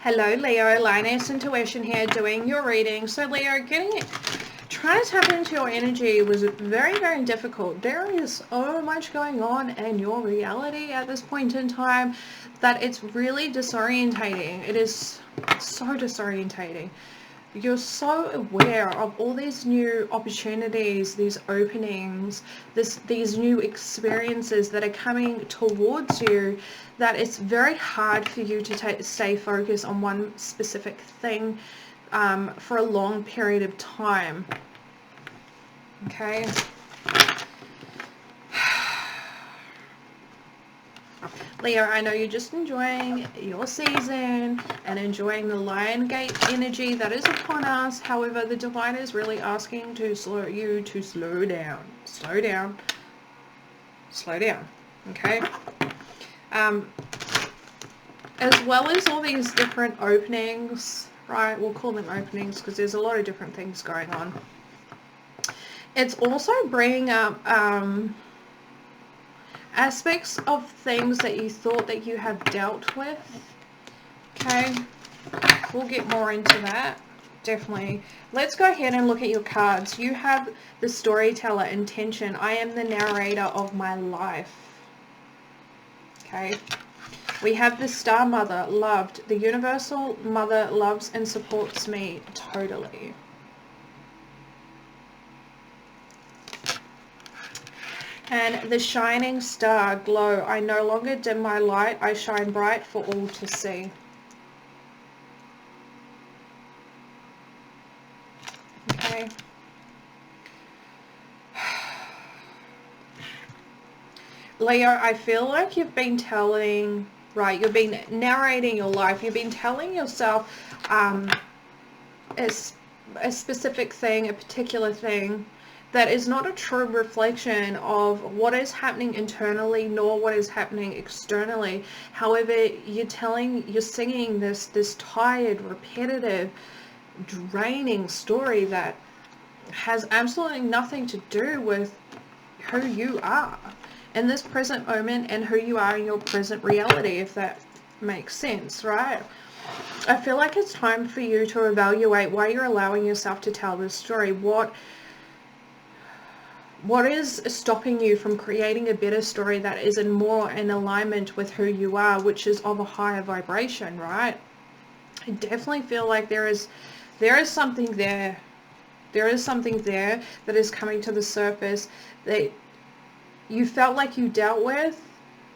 Hello Leo, Lioness Intuition here doing your reading. So Leo, trying to tap into your energy was very, very difficult. There is so much going on in your reality at this point in time that it's really disorientating. It is so disorientating. You're so aware of all these new opportunities, these openings, these new experiences that are coming towards you, that it's very hard for you to stay focused on one specific thing for a long period of time. Okay. Leo, I know you're just enjoying your season and enjoying the Lion Gate energy that is upon us. However, the Divine is really asking you to slow down. Slow down. Slow down. Okay? As well as all these different openings, right? We'll call them openings because there's a lot of different things going on. It's also bringing up aspects of things that you thought that you have dealt with. Okay, we'll get more into that, definitely. Let's go ahead and look at your cards. You have the storyteller, intention. I am the narrator of my life. Okay, we have the star mother, loved. The universal mother loves and supports me totally. And the shining star, glow. I no longer dim my light. I shine bright for all to see. Okay. Leo, I feel like you've been telling, right, you've been narrating your life. You've been telling yourself a specific thing, a particular thing, that is not a true reflection of what is happening internally nor what is happening externally. However, you're singing this tired, repetitive, draining story that has absolutely nothing to do with who you are in this present moment and who you are in your present reality, if that makes sense, right? I feel like it's time for you to evaluate why you're allowing yourself to tell this story. What is stopping you from creating a better story that is more in alignment with who you are, which is of a higher vibration, right? I definitely feel like there is something there. There is something there that is coming to the surface that you felt like you dealt with,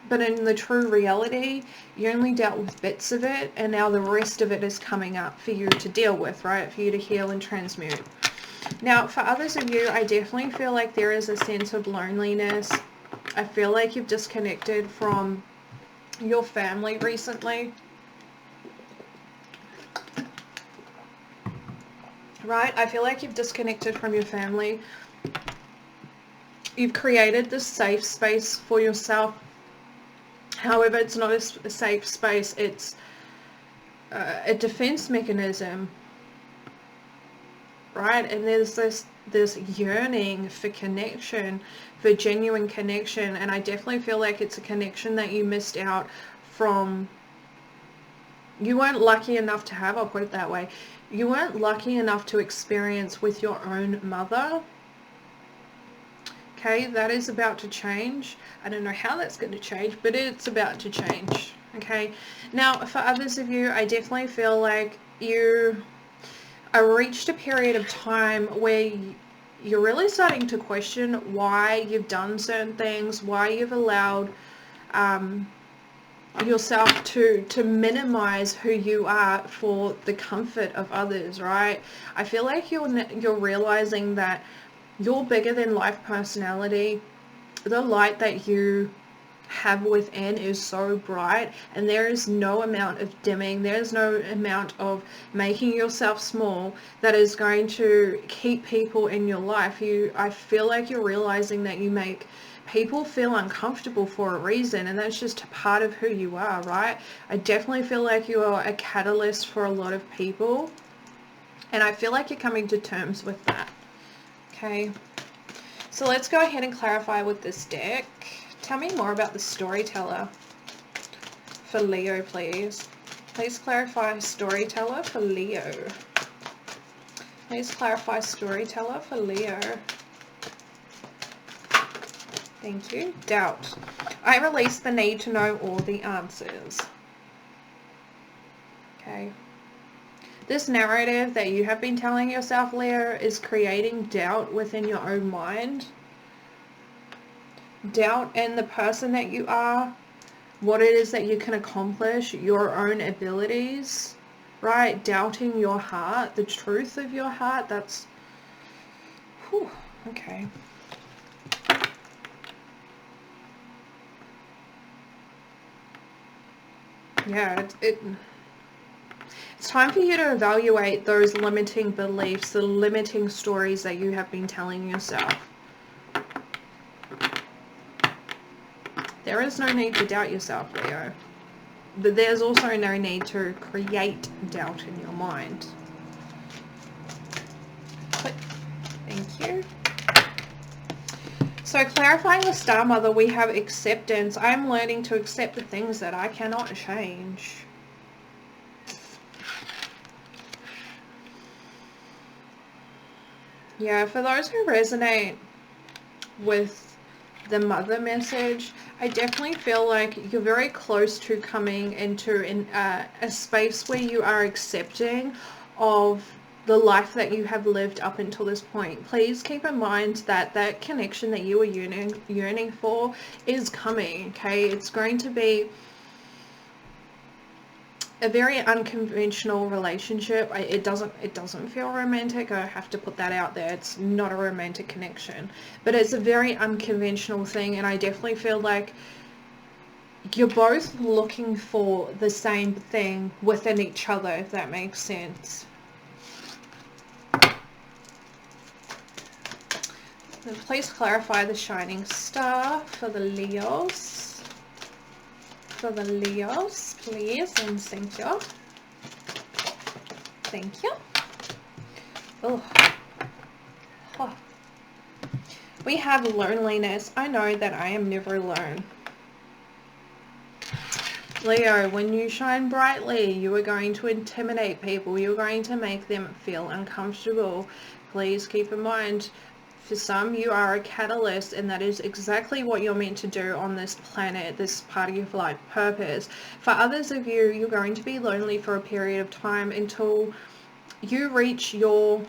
but in the true reality, you only dealt with bits of it, and now the rest of it is coming up for you to deal with, right? For you to heal and transmute. Now, for others of you, I definitely feel like there is a sense of loneliness. I feel like you've disconnected from your family recently. Right? I feel like you've disconnected from your family. You've created this safe space for yourself. However, it's not a safe space. It's a defense mechanism. Right? And there's this yearning for connection, for genuine connection, and I definitely feel like it's a connection that you missed out from. You weren't lucky enough to have, I'll put it that way. You weren't lucky enough to experience with your own mother. Okay, that is about to change. I don't know how that's going to change, but it's about to change. Okay, now for others of you, I definitely feel like I reached a period of time where you're really starting to question why you've done certain things, why you've allowed yourself to minimize who you are for the comfort of others, right? I feel like you're realizing that your bigger than life personality, the light that you have within is so bright, and there is no amount of dimming, there's no amount of making yourself small that is going to keep people in your life. I feel like you're realizing that you make people feel uncomfortable for a reason, and that's just a part of who you are, right? I definitely feel like you are a catalyst for a lot of people, and I feel like you're coming to terms with that. Okay, so let's go ahead and clarify with this deck. Tell me more about the storyteller for Leo, please. Please clarify storyteller for Leo. Please clarify storyteller for Leo. Thank you. Doubt. I release the need to know all the answers. Okay. This narrative that you have been telling yourself, Leo, is creating doubt within your own mind. Doubt in the person that you are, what it is that you can accomplish, your own abilities, right? Doubting your heart, the truth of your heart. That's, whew, okay. Yeah, it's time for you to evaluate those limiting beliefs, the limiting stories that you have been telling yourself. There is no need to doubt yourself, Leo. But there's also no need to create doubt in your mind. Thank you. So clarifying the Star Mother, we have acceptance. I'm learning to accept the things that I cannot change. Yeah, for those who resonate with the Mother message, I definitely feel like you're very close to coming into a space where you are accepting of the life that you have lived up until this point. Please keep in mind that that connection that you were yearning for is coming, okay? It's going to be a very unconventional relationship. It doesn't feel romantic. I have to put that out there. It's not a romantic connection, but it's a very unconventional thing, and I definitely feel like you're both looking for the same thing within each other, if that makes sense. Please clarify the shining star for the Leos. For the Leos, please, and thank you. Thank you. Oh. Oh. We have loneliness. I know that I am never alone. Leo, when you shine brightly, you are going to intimidate people. You're going to make them feel uncomfortable. Please keep in mind, for some, you are a catalyst, and that is exactly what you're meant to do on this planet, this part of your life purpose. For others of you, you're going to be lonely for a period of time until you reach your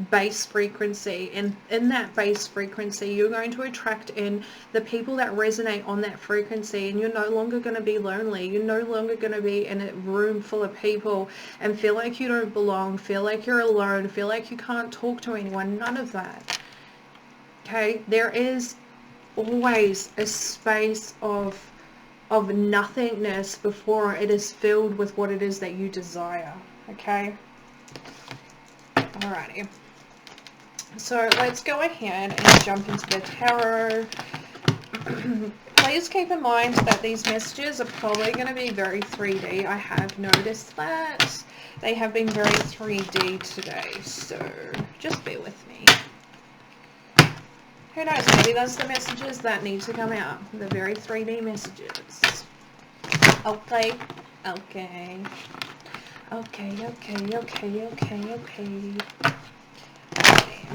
base frequency, and in that base frequency you're going to attract in the people that resonate on that frequency, and you're no longer going to be lonely. You're no longer going to be in a room full of people and feel like you don't belong, feel like you're alone, feel like you can't talk to anyone. None of that. Okay, there is always a space of nothingness before it is filled with what it is that you desire. Okay, alrighty. So let's go ahead and jump into the tarot. Please keep in mind that these messages are probably going to be very 3D. I have noticed that. They have been very 3D today, so just bear with me. Who knows, maybe those are the messages that need to come out. The very 3D messages. Okay, okay. Okay.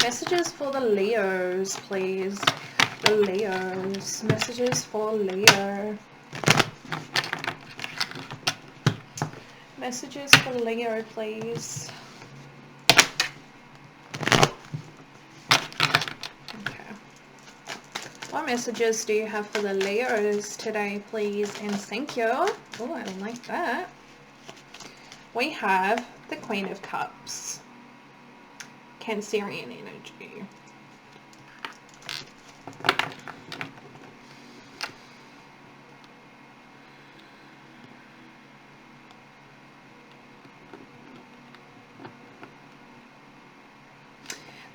Messages for the Leos, please. The Leos. Messages for Leo. Messages for Leo, please. Okay. What messages do you have for the Leos today, please? And thank you. Oh, I like that. We have the Queen of Cups. Cancerian energy.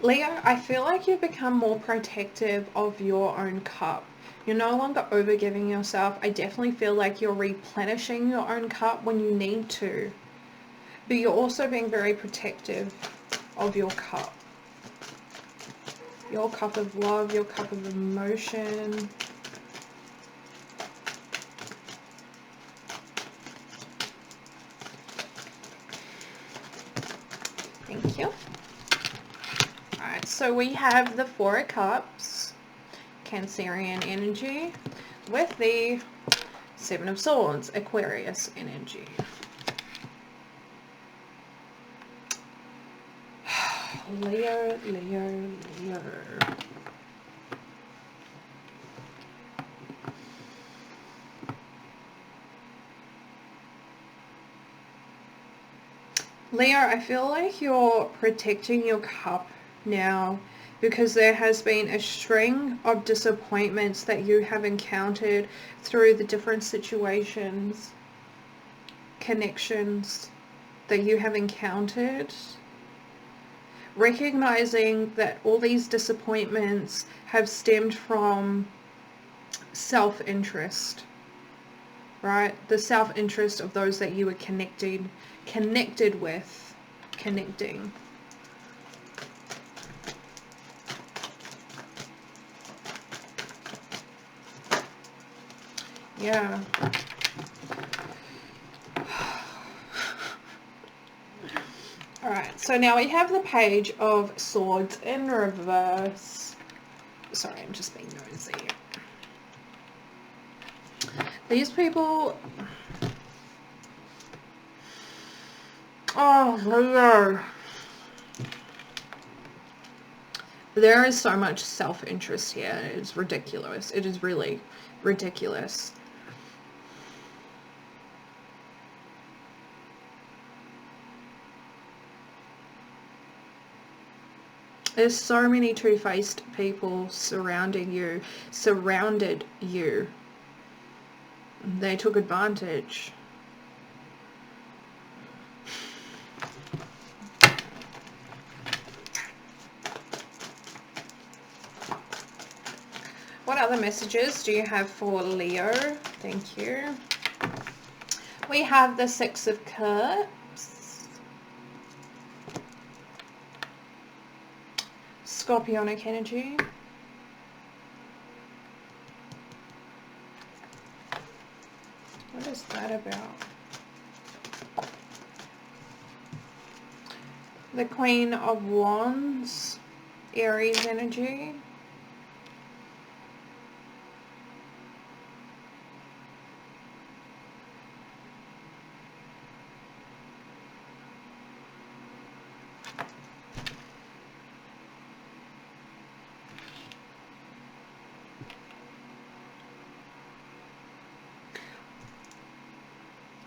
Leo, I feel like you've become more protective of your own cup. You're no longer overgiving yourself. I definitely feel like you're replenishing your own cup when you need to. But you're also being very protective of your cup. Your cup of love, your cup of emotion. Thank you. Alright, so we have the Four of Cups, Cancerian energy, with the Seven of Swords, Aquarius energy. Leo, Leo, Leo. Leo, I feel like you're protecting your cup now because there has been a string of disappointments that you have encountered through the different situations, connections that you have encountered. Recognizing that all these disappointments have stemmed from self-interest, right? The self-interest of those that you were connecting with. Yeah. Alright, so now we have the Page of Swords in reverse. Sorry, I'm just being nosy. These people... Oh, Leo. There is so much self-interest here. It is ridiculous. It is really ridiculous. There's so many two-faced people surrounded you. They took advantage. What other messages do you have for Leo? Thank you. We have the Six of Cups. Scorpionic energy. What is that about? The Queen of Wands. Aries energy.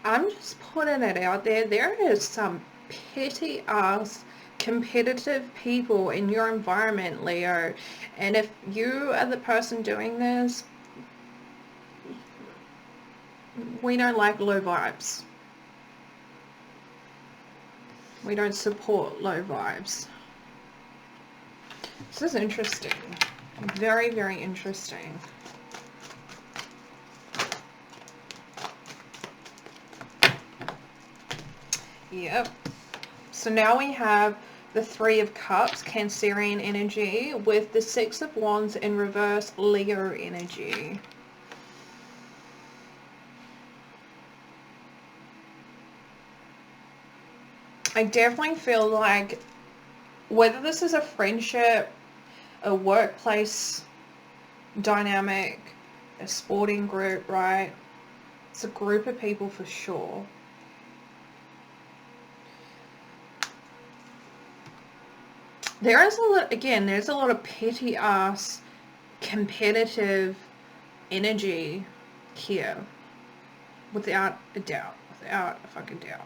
I'm just putting it out there. There is some petty ass competitive people in your environment, Leo. And if you are the person doing this, we don't like low vibes. We don't support low vibes. This is interesting. Very, very interesting. Yep. So now we have the Three of Cups, Cancerian energy, with the Six of Wands in reverse, Leo energy. I definitely feel like whether this is a friendship, a workplace dynamic, a sporting group, right? It's a group of people for sure. There is a lot, again, there's a lot of petty ass competitive energy here. Without a doubt. Without a fucking doubt.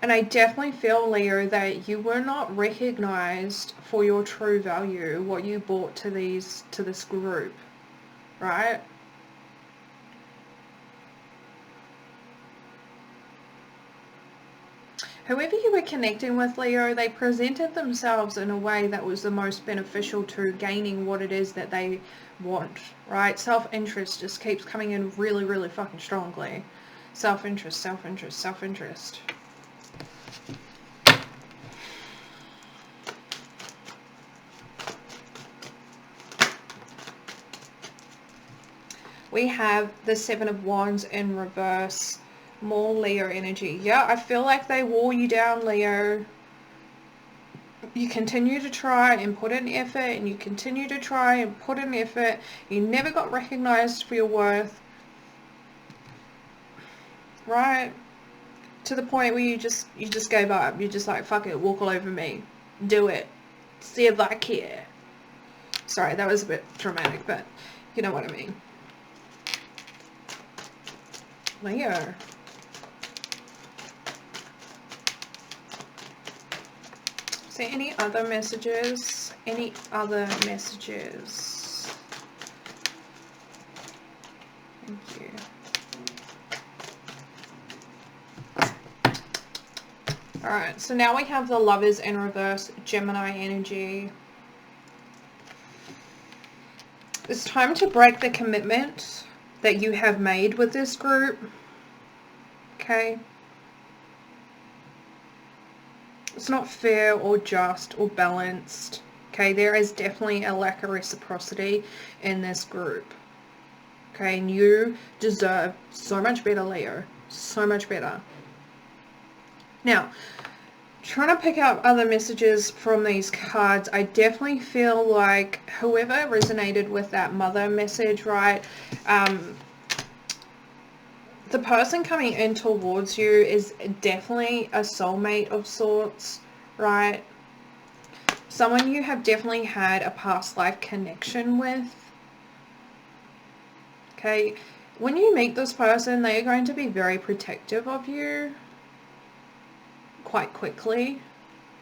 And I definitely feel, Leo, that you were not recognized for your true value, what you brought to this group, right? Whoever you were connecting with, Leo, they presented themselves in a way that was the most beneficial to gaining what it is that they want, right? Self-interest just keeps coming in really, really fucking strongly. Self-interest, self-interest, self-interest. We have the Seven of Wands in reverse. More Leo energy. Yeah, I feel like they wore you down, Leo. You continue to try and put in effort, and you continue to try and put in effort. You never got recognized for your worth. Right? To the point where you just gave up. You're just like, fuck it, walk all over me. Do it. See if I care. Sorry, that was a bit dramatic, but you know what I mean. Leo. Is there any other messages? Any other messages? Thank you. Alright, so now we have the Lovers in reverse, Gemini energy. It's time to break the commitment that you have made with this group. Okay? It's not fair or just or balanced. Okay? There is definitely a lack of reciprocity in this group. Okay? And you deserve so much better, Leo. So much better. Now, trying to pick up other messages from these cards, I definitely feel like whoever resonated with that mother message, right, the person coming in towards you is definitely a soulmate of sorts, right? Someone you have definitely had a past life connection with. Okay, when you meet this person, they are going to be very protective of you quite quickly,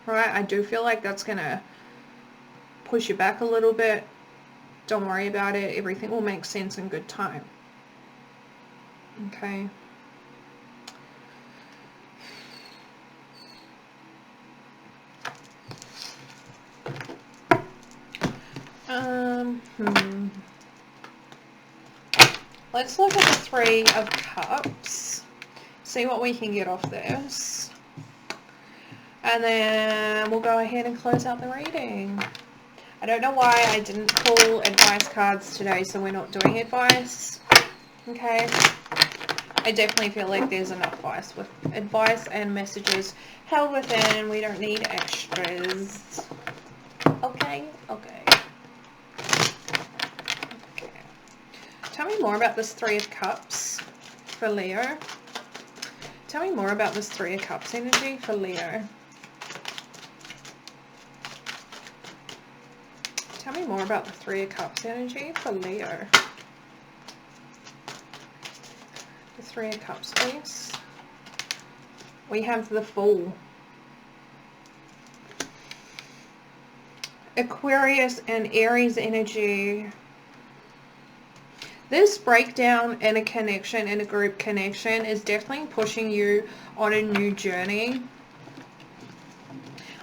right? I do feel like that's gonna push you back a little bit. Don't worry about it. Everything will make sense in good time. Okay. Let's look at the Three of Cups. See what we can get off this. And then we'll go ahead and close out the reading. I don't know why I didn't pull advice cards today, so we're not doing advice. Okay. I definitely feel like there's enough advice and messages held within. We don't need extras. Okay. Okay. Okay. Tell me more about this Three of Cups for Leo. Tell me more about this Three of Cups energy for Leo. Tell me more about the Three of Cups energy for Leo. The Three of Cups, please. We have the Fool. Aquarius and Aries energy. This breakdown in a connection, in a group connection, is definitely pushing you on a new journey.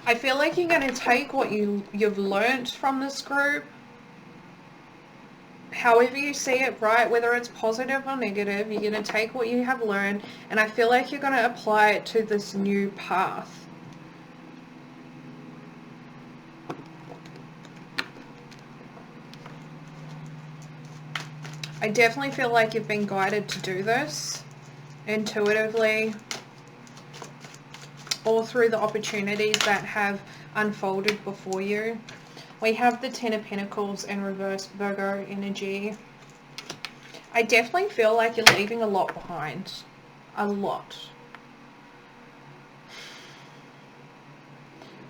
I feel like you're going to take what you've learnt from this group, however you see it, right? Whether it's positive or negative, you're going to take what you have learned, and I feel like you're going to apply it to this new path. I definitely feel like you've been guided to do this intuitively, or through the opportunities that have unfolded before you. We have the Ten of Pentacles in reverse, Virgo energy. I definitely feel like you're leaving a lot behind. A lot.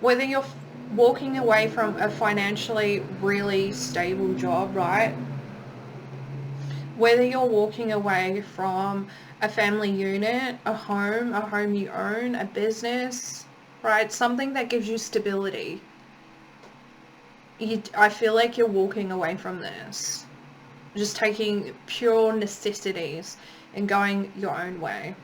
Whether you're walking away from a financially really stable job, right? Whether you're walking away from a family unit, a home you own, a business, right? Something that gives you stability. I feel like you're walking away from this. Just taking pure necessities and going your own way.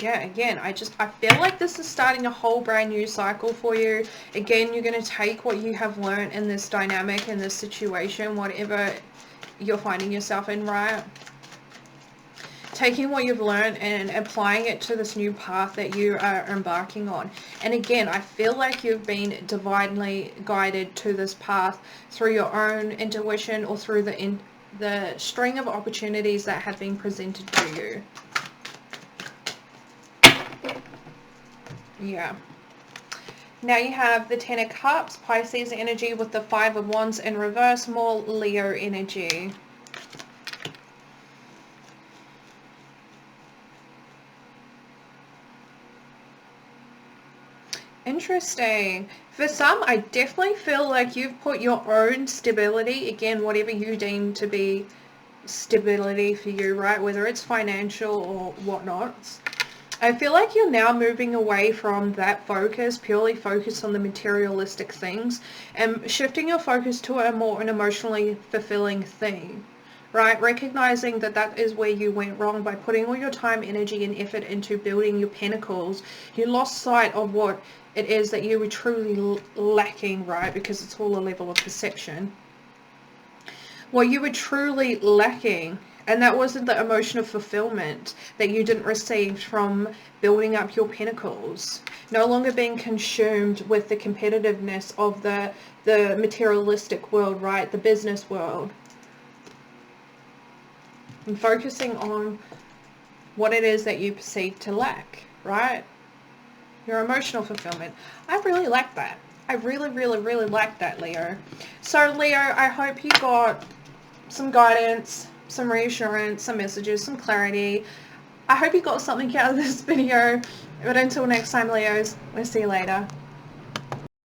Yeah, again, I feel like this is starting a whole brand new cycle for you. Again, you're going to take what you have learned in this dynamic, in this situation, whatever you're finding yourself in, right? taking what you've learned and applying it to this new path that you are embarking on. And again, I feel like you've been divinely guided to this path through your own intuition or through the string of opportunities that have been presented to you. Yeah. Now you have the Ten of Cups, Pisces energy, with the Five of Wands in reverse, more Leo energy. Interesting. For some, I definitely feel like you've put your own stability, again, whatever you deem to be stability for you, right? Whether it's financial or whatnot. I feel like you're now moving away from that focus, purely focused on the materialistic things, and shifting your focus to an emotionally fulfilling thing, right? Recognizing that that is where you went wrong by putting all your time, energy, and effort into building your pinnacles. You lost sight of what it is that you were truly lacking, right? Because it's all a level of perception. What you were truly lacking, and that wasn't the emotional fulfillment that you didn't receive from building up your pinnacles. No longer being consumed with the competitiveness of the materialistic world, right? The business world. And focusing on what it is that you perceive to lack, right? Your emotional fulfillment. I really like that. I really, really, really like that, Leo. So, Leo, I hope you got some guidance, some reassurance, some messages, some clarity. I hope you got something out of this video. But until next time, Leos, we'll see you later.